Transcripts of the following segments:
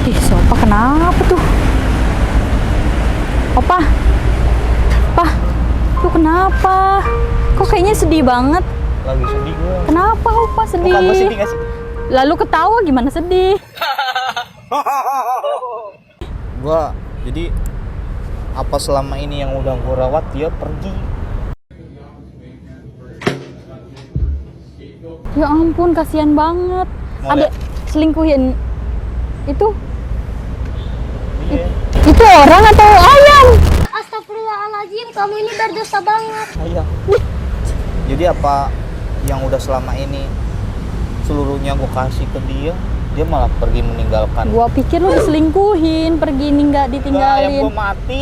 Ih, si Opa kenapa tuh? Opa, Opa, tuh kenapa? Kok kayaknya sedih banget? Lagi sedih gue. Kenapa Opa sedih? Muka gue sedih gak sih? Lalu ketawa gimana sedih? Gue jadi apa selama ini yang udah gue rawat dia pergi. Ya ampun, kasihan banget. Mau Ada liat? selingkuhin itu? Iya. Itu orang atau ayam? Astagfirullahaladzim, kamu ini berdosa banget. Ayah. Jadi apa yang udah selama ini seluruhnya gue kasih ke dia, dia malah pergi meninggalkan. Gua pikir lu diselingkuhin, pergi nggak Ayam ditinggalin. gue mati.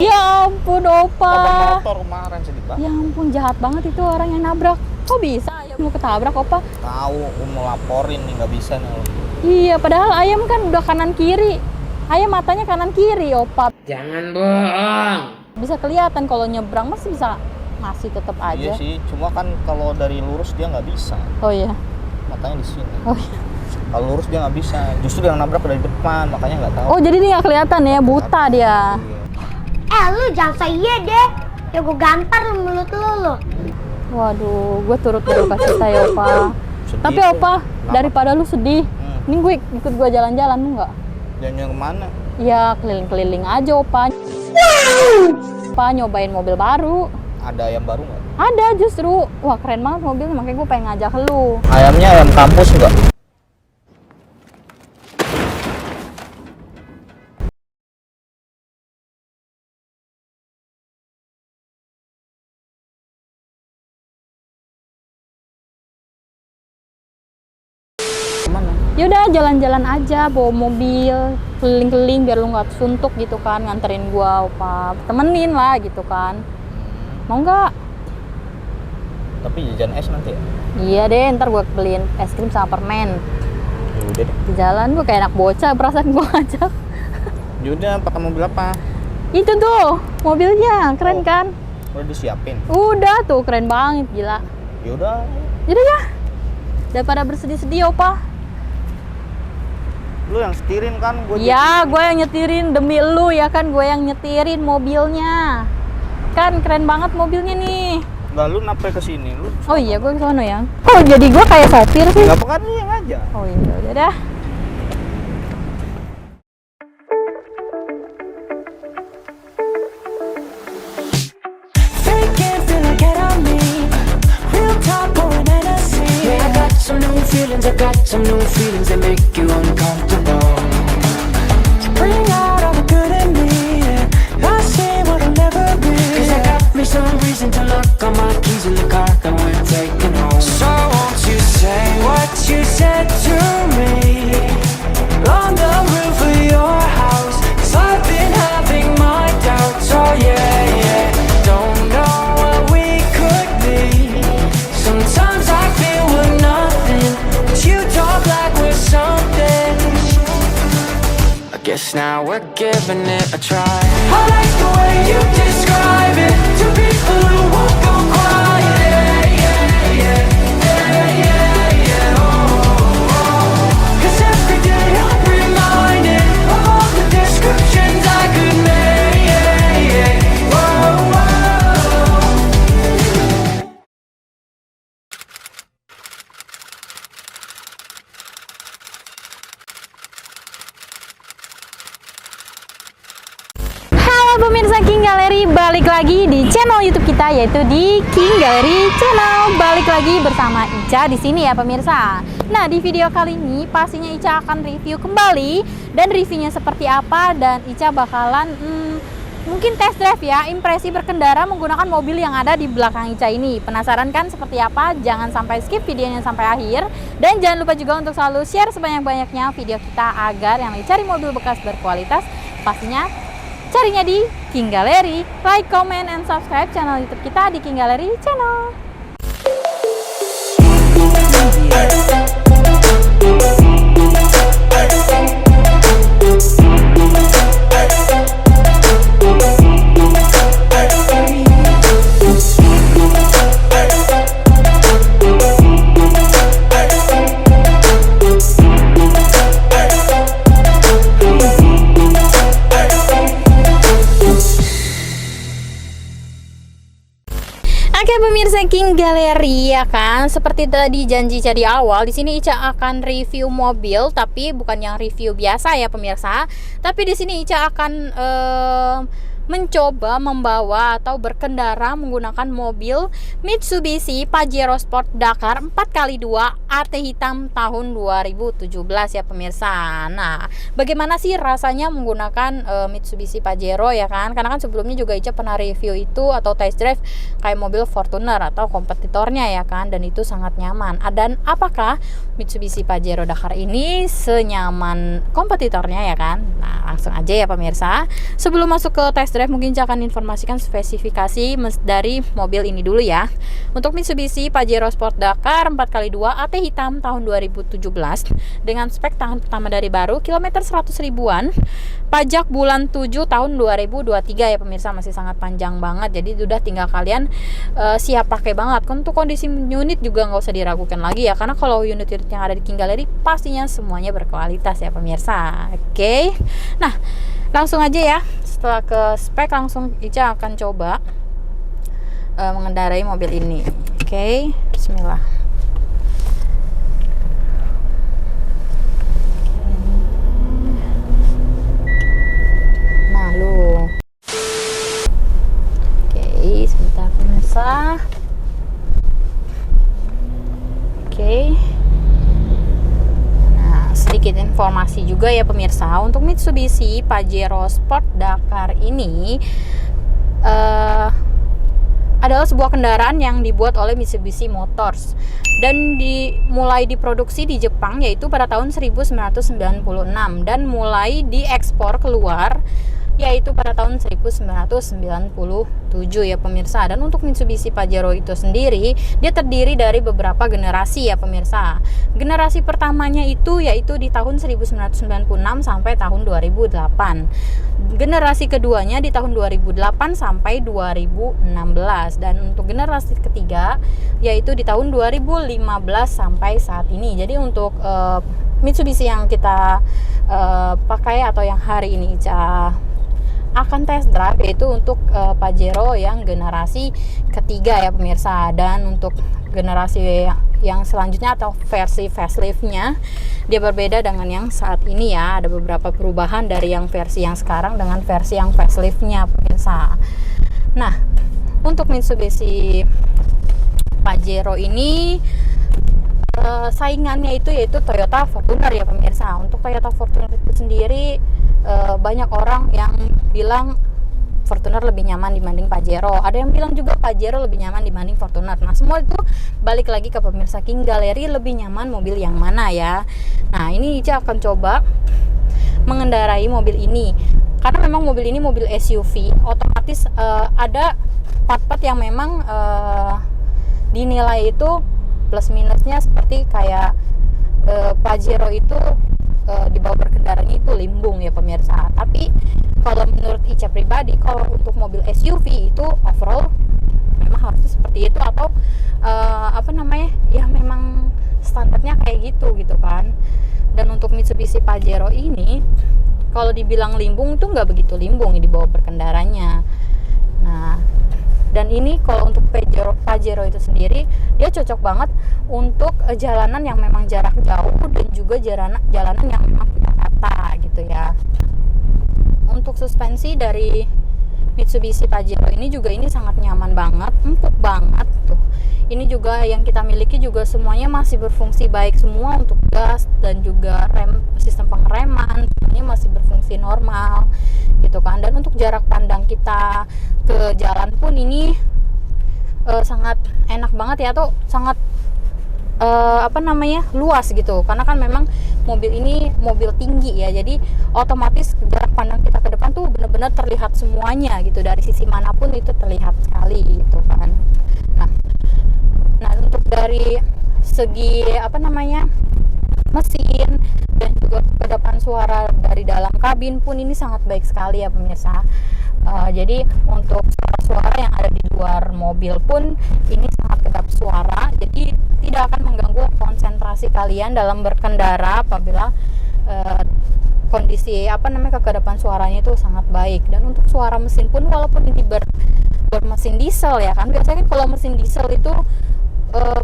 Ya ampun Opa. Abang motor kemarin sedih banget. Ya ampun, jahat banget itu orang yang nabrak. Kok bisa ayam lu ketabrak Opa? Tahu, gue mau laporin nih nggak bisa nih. Iya, padahal ayam kan udah kanan kiri. Ayam matanya kanan kiri Opa. Jangan bohong. Bisa kelihatan kalau nyebrang masih bisa, masih tetap aja. Iya sih, cuma kan kalau dari lurus dia nggak bisa. Oh iya. Matanya di sini. Oh iya. Kalau lurus dia nggak bisa. Justru yang nabrak dari depan, makanya nggak tahu. Oh, jadi dia nggak kelihatan ya, buta dia. Iya. Lu jangan saya deh. Ya gue gampar mulut lu. Waduh, gue turut berduka cita ya Opa. Sedih Tapi tuh. Opa, Kenapa? daripada lu sedih, ini gue ikut gue jalan-jalan lu nggak? Jalan kemana? Ya keliling-keliling aja Opa. Opa nyobain mobil baru. Ada ayam baru nggak? Ada justru. Wah keren banget mobilnya, makanya gue pengen ngajak lu. Ayamnya ayam kampus nggak? Kemana? Yaudah jalan-jalan aja, bawa mobil, keliling-keliling biar lu nggak suntuk gitu kan, nganterin gua Opa. Temenin lah gitu kan. Mau nggak? Tapi jajan es nanti ya? Iya deh, ntar gua beliin es krim sama permen. Ya udah deh. Di jalan gua kayak anak bocah, perasaan gua ngajak. Ya udah, pakai mobil apa? Itu tuh, mobilnya, keren Oh. kan? Udah disiapin. Udah tuh, keren banget, gila. Ya udah. Yaudah ya, daripada bersedih-sedih Opa. Lu yang setirin kan? Gue Ya, gue yang nyetirin demi lu ya kan, gue yang nyetirin mobilnya. Kan keren banget mobilnya nih. Lalu nape ke sini lu? Oh iya, gue ke sono ya. Kok jadi gue kayak sopir sih? Enggak apa kan lu yang ngajak. Oh iya, udah dah. Faking, feel like it on me. Real talk, pouring Hennessy. Yeah, I got some new feelings, I got some new feelings that make you uncomfortable. So bring out all the good in me, yeah. I see what'll never be. 'Cause I got me some reason to look on my keys in the car that we're taking home. So won't you say what you said to me on the roof of your house? 'Cause I've been having my doubts, oh yeah, yeah. Don't know what we could be. Sometimes I feel we're nothing, but you talk like we're something. I guess now we're giving it a try. I like the way you describe it to people who won't go quiet. Yeah, yeah, yeah, yeah, yeah, oh. 'Cause every day I'm reminded of all the descriptions I could make. Yeah, yeah, whoa, whoa. Halo pemirsa King Gallery, balik lagi di channel YouTube kita yaitu di King Gallery Channel. Balik lagi bersama Ica di sini ya pemirsa. Nah, di video kali ini pastinya Ica akan review kembali, dan reviewnya seperti apa, dan Ica bakalan mungkin test drive ya, impresi berkendara menggunakan mobil yang ada di belakang Ica ini. Penasaran kan seperti apa? Jangan sampai skip videonya sampai akhir, dan jangan lupa juga untuk selalu share sebanyak-banyaknya video kita agar yang lagi cari mobil bekas berkualitas pastinya carinya di King Gallery. Like, comment, and subscribe channel YouTube kita di King Gallery Channel. Galeri ya kan. Seperti tadi janji di awal, di sini Ica akan review mobil, tapi bukan yang review biasa ya pemirsa. Tapi di sini Ica akan mencoba membawa atau berkendara menggunakan mobil Mitsubishi Pajero Sport Dakar 4x2 AT hitam tahun 2017 ya pemirsa. Nah, bagaimana sih rasanya menggunakan Mitsubishi Pajero ya kan? Karena kan sebelumnya juga Ica pernah review itu atau test drive kayak mobil Fortuner atau kompetitornya ya kan, dan itu sangat nyaman. Dan apakah Mitsubishi Pajero Dakar ini senyaman kompetitornya ya kan? Nah, langsung aja ya pemirsa. Sebelum masuk ke test drive, mungkin saya akan informasikan spesifikasi dari mobil ini dulu ya. Untuk Mitsubishi Pajero Sport Dakar 4x2 AT hitam tahun 2017 dengan spek tahun pertama dari baru, kilometer 100 ribuan, pajak bulan 7 tahun 2023 ya pemirsa, masih sangat panjang banget. Jadi udah tinggal kalian siap pakai banget. Untuk kondisi unit juga nggak usah diragukan lagi ya, karena kalau unit-unit yang ada di King Gallery pastinya semuanya berkualitas ya pemirsa. Oke. Nah, langsung aja ya. Setelah ke spek, langsung Ica akan coba mengendarai mobil ini. Oke, bismillah. Nah, lu. Oke, sebentar pemirsa. Oke. Sedikit informasi juga ya pemirsa, untuk Mitsubishi Pajero Sport Dakar ini adalah sebuah kendaraan yang dibuat oleh Mitsubishi Motors dan mulai diproduksi di Jepang yaitu pada tahun 1996 dan mulai diekspor keluar yaitu pada tahun 1997 ya pemirsa. Dan untuk Mitsubishi Pajero itu sendiri, dia terdiri dari beberapa generasi ya pemirsa. Generasi pertamanya itu yaitu di tahun 1996 sampai tahun 2008. Generasi keduanya di tahun 2008 sampai 2016, dan untuk generasi ketiga yaitu di tahun 2015 sampai saat ini. Jadi untuk Mitsubishi yang kita pakai atau yang hari ini akan test drive yaitu untuk Pajero yang generasi ketiga ya pemirsa. Dan untuk generasi yang selanjutnya atau versi faceliftnya dia berbeda dengan yang saat ini ya. Ada beberapa perubahan dari yang versi yang sekarang dengan versi yang faceliftnya pemirsa. Nah, untuk Mitsubishi Pajero ini saingannya itu yaitu Toyota Fortuner ya pemirsa. Untuk Toyota Fortuner itu sendiri banyak orang yang bilang Fortuner lebih nyaman dibanding Pajero. Ada yang bilang juga Pajero lebih nyaman dibanding Fortuner. Nah, semua itu balik lagi ke pemirsa King Gallery lebih nyaman mobil yang mana ya. Nah, ini Ica akan coba mengendarai mobil ini. Karena memang mobil ini mobil SUV, otomatis ada part-part yang memang dinilai itu plus minusnya seperti kayak Pajero itu dibawa berkendaranya itu limbung ya pemirsa. Tapi kalau menurut Ica pribadi, kalau untuk mobil SUV itu overall memang harusnya seperti itu, atau ya memang standarnya kayak gitu kan. Dan untuk Mitsubishi Pajero ini kalau dibilang limbung itu nggak begitu limbung dibawa berkendaranya. Nah, dan ini kalau untuk Pajero itu sendiri dia cocok banget untuk jalanan yang memang jarak jauh dan juga jalanan yang memang tidak rata gitu ya. Untuk suspensi dari Mitsubishi Pajero ini juga ini sangat nyaman banget, empuk banget tuh. Ini juga yang kita miliki juga semuanya masih berfungsi baik semua, untuk gas dan juga sistem pengereman semuanya masih berfungsi normal gitu kan. Dan untuk jarak pandang kita ke jalan pun ini sangat enak banget ya, tuh sangat luas gitu, karena kan memang mobil ini mobil tinggi ya, jadi otomatis jarak pandang kita ke depan tuh benar-benar terlihat semuanya gitu, dari sisi manapun itu terlihat sekali gitu kan. Nah untuk dari segi mesin dan juga kedepan suara dari dalam kabin pun ini sangat baik sekali ya pemirsa. Jadi untuk suara-suara yang ada di luar mobil pun ini sangat kedap suara, jadi tidak akan mengganggu konsentrasi kalian dalam berkendara apabila kondisi kekedapan suaranya itu sangat baik. Dan untuk suara mesin pun walaupun ini bermesin diesel ya kan, biasanya kan kalau mesin diesel itu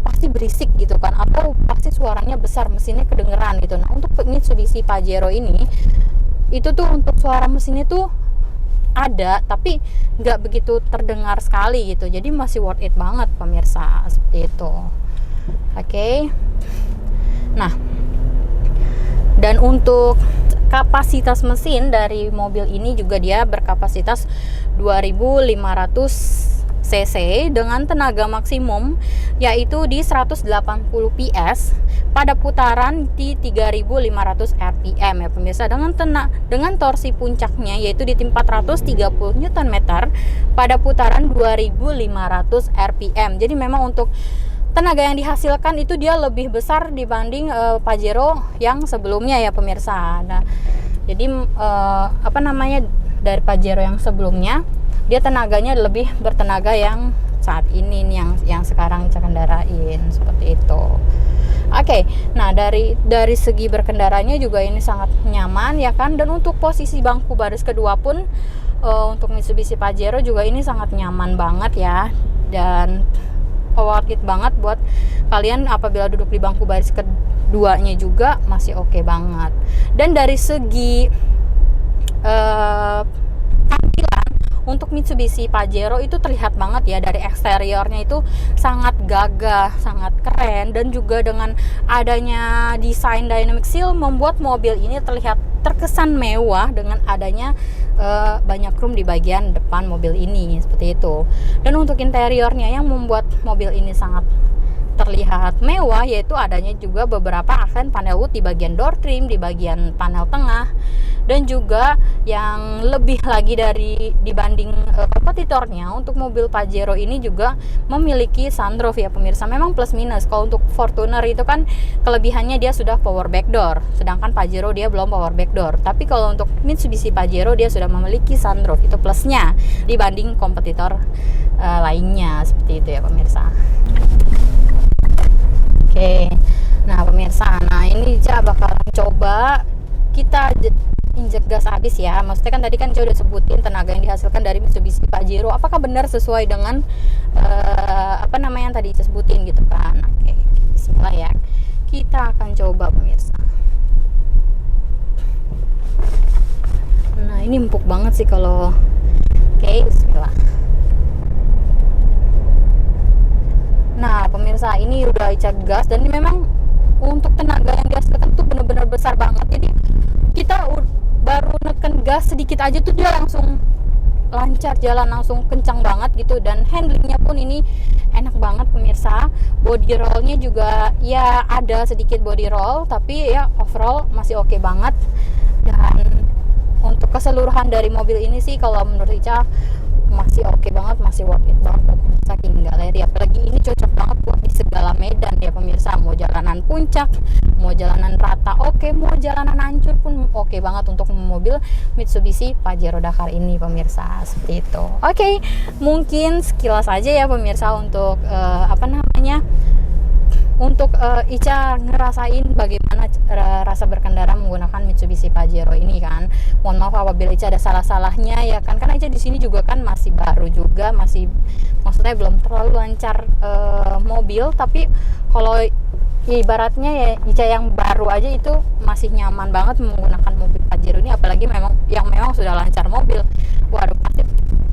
pasti berisik gitu kan, atau pasti suaranya besar, mesinnya kedengeran gitu. Nah untuk Mitsubishi Pajero ini itu tuh untuk suara mesinnya tuh ada, tapi nggak begitu terdengar sekali gitu, jadi masih worth it banget pemirsa, seperti itu. Oke. Nah, dan untuk kapasitas mesin dari mobil ini juga dia berkapasitas 2500 cc dengan tenaga maksimum yaitu di 180 PS pada putaran di 3500 rpm ya pemirsa, dengan torsi puncaknya yaitu di 430 Nm pada putaran 2500 rpm. Jadi memang untuk tenaga yang dihasilkan itu dia lebih besar dibanding Pajero yang sebelumnya ya pemirsa. Nah, jadi dari Pajero yang sebelumnya dia tenaganya lebih bertenaga yang saat ini nih, yang sekarang Ica kendarain, seperti itu. Oke, nah dari segi berkendaranya juga ini sangat nyaman ya kan, dan untuk posisi bangku baris kedua pun untuk Mitsubishi Pajero juga ini sangat nyaman banget ya, dan worth it banget buat kalian apabila duduk di bangku baris keduanya juga masih oke banget. Dan dari segi tampilan untuk Mitsubishi Pajero itu terlihat banget ya, dari eksteriornya itu sangat gagah, sangat keren, dan juga dengan adanya desain dynamic seal membuat mobil ini terkesan mewah dengan adanya banyak room di bagian depan mobil ini, seperti itu. Dan untuk interiornya yang membuat mobil ini sangat terlihat mewah yaitu adanya juga beberapa aksen panel wood di bagian door trim, di bagian panel tengah, dan juga yang lebih lagi dibanding kompetitornya, untuk mobil Pajero ini juga memiliki sunroof ya pemirsa. Memang plus minus, kalau untuk Fortuner itu kan kelebihannya dia sudah power back door, sedangkan Pajero dia belum power back door. Tapi kalau untuk Mitsubishi Pajero dia sudah memiliki sunroof, itu plusnya dibanding kompetitor lainnya, seperti itu ya pemirsa. Oke, nah pemirsa, nah ini Ica bakalan coba kita injek gas habis ya. Maksudnya kan tadi kan Ica udah sebutin tenaga yang dihasilkan dari Mitsubishi Pajero, apakah benar sesuai dengan yang tadi Ica sebutin gitu kan. Oke, bismillah ya, kita akan coba pemirsa. Nah ini empuk banget sih kalau bismillah. Nah pemirsa, ini udah Ica gas, dan ini memang untuk tenaga yang dihasilkan tuh bener-bener besar banget. Jadi kita baru neken gas sedikit aja tuh dia langsung lancar jalan, langsung kencang banget gitu. Dan handlingnya pun ini enak banget pemirsa. Body rollnya juga ya ada sedikit body roll, tapi ya overall masih oke banget. Dan untuk keseluruhan dari mobil ini sih kalau menurut Ica masih oke banget, masih worth it banget buat King Gallery. Apalagi ini cocok banget buat di segala medan ya pemirsa, mau jalanan puncak, mau jalanan rata oke, mau jalanan hancur pun oke banget untuk mobil Mitsubishi Pajero Dakar ini pemirsa, seperti itu. Oke, mungkin sekilas aja ya pemirsa untuk untuk Ica ngerasain bagaimana rasa berkendara menggunakan Mitsubishi Pajero ini kan. Mohon maaf apabila Ica ada salah-salahnya ya kan, karena Ica di sini juga kan masih baru juga, maksudnya belum terlalu lancar mobil. Tapi kalau ibaratnya ya Ica yang baru aja itu masih nyaman banget menggunakan mobil Pajero ini, apalagi memang sudah lancar mobil. Waduh, pasti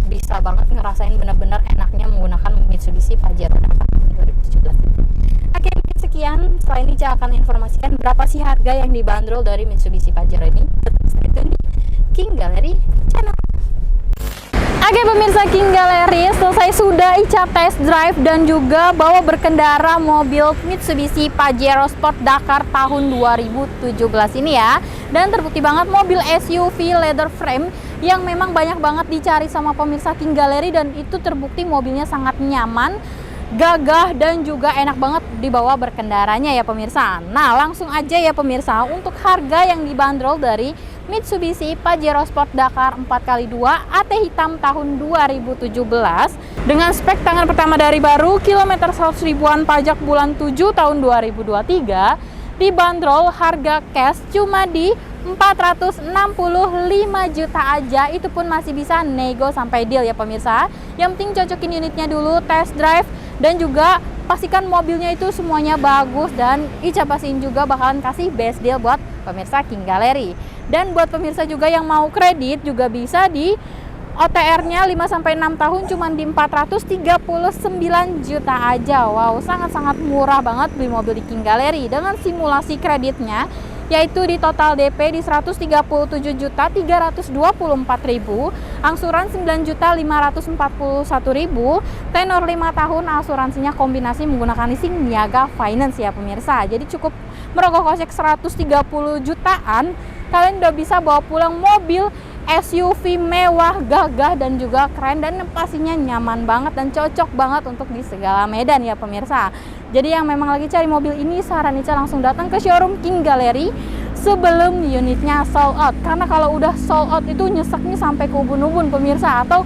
bisa banget ngerasain benar-benar enaknya menggunakan Mitsubishi Pajero Dakar 2017. Oke, sekian. Selain ini Ica akan informasikan berapa sih harga yang dibanderol dari Mitsubishi Pajero ini. Tetap stay tune di King Gallery Channel. Oke pemirsa King Gallery, selesai sudah Ica test drive dan juga bawa berkendara mobil Mitsubishi Pajero Sport Dakar tahun 2017 ini ya. Dan terbukti banget mobil SUV leather frame yang memang banyak banget dicari sama pemirsa King Gallery, dan itu terbukti mobilnya sangat nyaman, gagah, dan juga enak banget dibawa berkendaranya ya pemirsa. Nah langsung aja ya pemirsa, untuk harga yang dibanderol dari Mitsubishi Pajero Sport Dakar 4x2 AT hitam tahun 2017 dengan spek tangan pertama dari baru, kilometer 100 ribuan, pajak bulan 7 tahun 2023, dibanderol harga cash cuma di 465 juta aja. Itu pun masih bisa nego sampai deal ya pemirsa. Yang penting cocokin unitnya dulu, test drive, dan juga pastikan mobilnya itu semuanya bagus, dan Ica pastiin juga bakalan kasih best deal buat pemirsa King Gallery. Dan buat pemirsa juga yang mau kredit juga bisa di OTR-nya 5-6 tahun cuma di 439 juta aja. Wow, sangat-sangat murah banget beli mobil di King Gallery dengan simulasi kreditnya yaitu di total DP di 137.324.000, angsuran 9.541.000, tenor 5 tahun, asuransinya kombinasi menggunakan leasing niaga finance ya pemirsa. Jadi cukup merogoh kocek 130 jutaan, kalian udah bisa bawa pulang mobil SUV mewah, gagah, dan juga keren, dan pastinya nyaman banget dan cocok banget untuk di segala medan ya pemirsa. Jadi yang memang lagi cari mobil ini, saran Ica langsung datang ke showroom King Gallery sebelum unitnya sold out, karena kalau udah sold out itu nyeseknya sampai ke ubun-ubun pemirsa, atau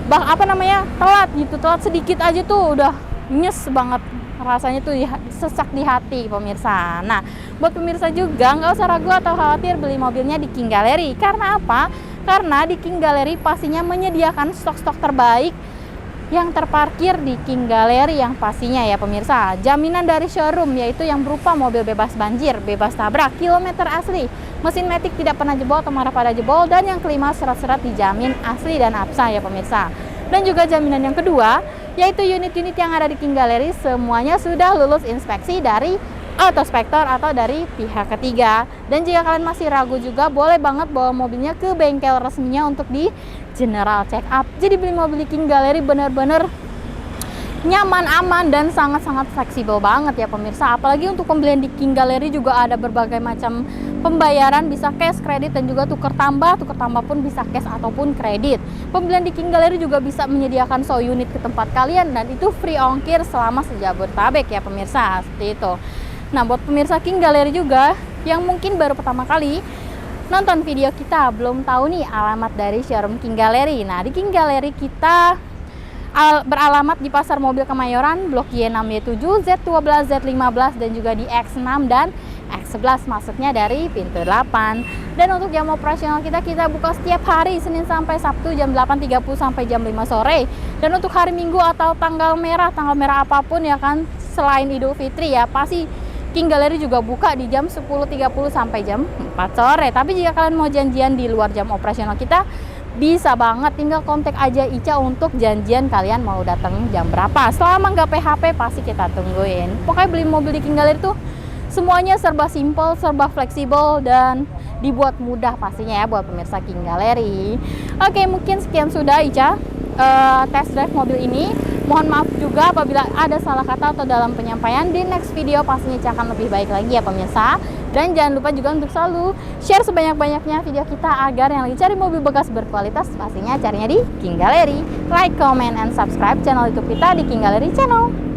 telat gitu, telat sedikit aja tuh udah nyes banget rasanya tuh, sesak di hati pemirsa. Nah, buat pemirsa juga nggak usah ragu atau khawatir beli mobilnya di King Gallery. Karena apa? Karena di King Gallery pastinya menyediakan stok-stok terbaik yang terparkir di King Gallery yang pastinya ya pemirsa. Jaminan dari showroom yaitu yang berupa mobil bebas banjir, bebas tabrak, kilometer asli, mesin matic tidak pernah jebol atau marah pada jebol, dan yang kelima serat-serat dijamin asli dan absah ya pemirsa. Dan juga jaminan yang kedua yaitu unit-unit yang ada di King Gallery semuanya sudah lulus inspeksi dari autospektor atau dari pihak ketiga. Dan jika kalian masih ragu juga boleh banget bawa mobilnya ke bengkel resminya untuk di general check up. Jadi beli mobil di King Gallery bener-bener nyaman, aman, dan sangat-sangat fleksibel banget ya pemirsa. Apalagi untuk pembelian di King Gallery juga ada berbagai macam pembayaran, bisa cash, kredit, dan juga tuker tambah pun bisa cash ataupun kredit. Pembelian di King Gallery juga bisa menyediakan show unit ke tempat kalian, dan itu free ongkir selama sejabodetabek ya pemirsa, seperti itu. Nah, buat pemirsa King Gallery juga yang mungkin baru pertama kali nonton video kita, belum tahu nih alamat dari showroom King Gallery. Nah, di King Gallery kita beralamat di Pasar Mobil Kemayoran, Blok Y6Y7, Z12, Z15, dan juga di X6 dan X11, masuknya dari pintu 8. Dan untuk jam operasional kita buka setiap hari Senin sampai Sabtu jam 8.30 sampai jam 5 sore. Dan untuk hari Minggu atau tanggal merah apapun ya kan, selain Idul Fitri ya, pasti King Gallery juga buka di jam 10.30 sampai jam 4 sore. Tapi jika kalian mau janjian di luar jam operasional kita, bisa banget, tinggal kontak aja Ica untuk janjian kalian mau datang jam berapa. Selama nggak PHP pasti kita tungguin. Pokoknya beli mobil di King Gallery tuh semuanya serba simple, serba fleksibel, dan dibuat mudah pastinya ya buat pemirsa King Gallery. Oke, mungkin sekian sudah Ica test drive mobil ini. Mohon maaf juga apabila ada salah kata atau dalam penyampaian. Di next video pastinya Ica akan lebih baik lagi ya pemirsa. Dan jangan lupa juga untuk selalu share sebanyak-banyaknya video kita agar yang lagi cari mobil bekas berkualitas pastinya carinya di King Gallery. Like, comment, and subscribe channel YouTube kita di King Gallery Channel.